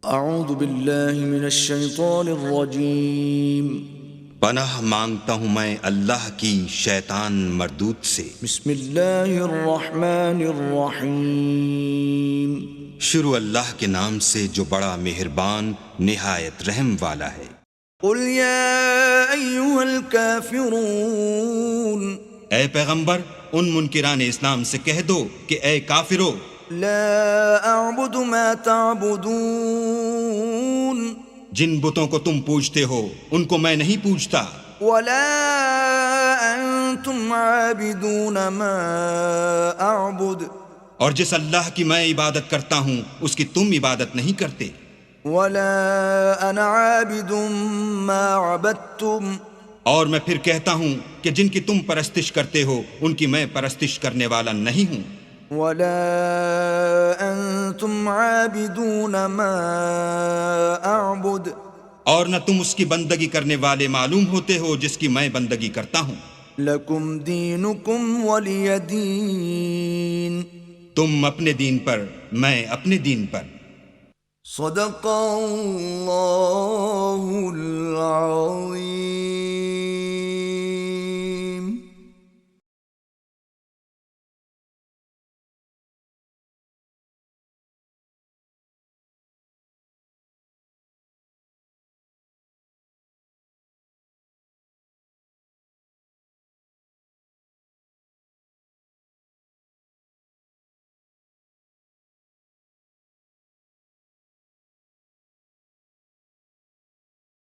اعوذ باللہ من الشیطان الرجیم پناہ مانگتا ہوں میں اللہ کی شیطان مردود سے۔ بسم اللہ الرحمن الرحیم شروع اللہ کے نام سے جو بڑا مہربان نہایت رحم والا ہے۔ قل یا ایھا الکافرون، اے پیغمبر ان منکران اسلام سے کہہ دو کہ اے کافرو، لا اعبد ما تعبدون، جن بتوں کو تم پوجتے ہو ان کو میں نہیں پوجتا، ولا انتم عابدون ما اعبد، اور جس اللہ کی میں عبادت کرتا ہوں اس کی تم عبادت نہیں کرتے، ولا انا عابد ما عبدتم، اور میں پھر کہتا ہوں کہ جن کی تم پرستش کرتے ہو ان کی میں پرستش کرنے والا نہیں ہوں، ولا انتم عابدون ما اعبد، اور نہ تم اس کی بندگی کرنے والے معلوم ہوتے ہو جس کی میں بندگی کرتا ہوں۔ لکم دینکم ولی دین۔ تم اپنے دین پر، میں اپنے دین پر۔ صدق اللہ العظیم۔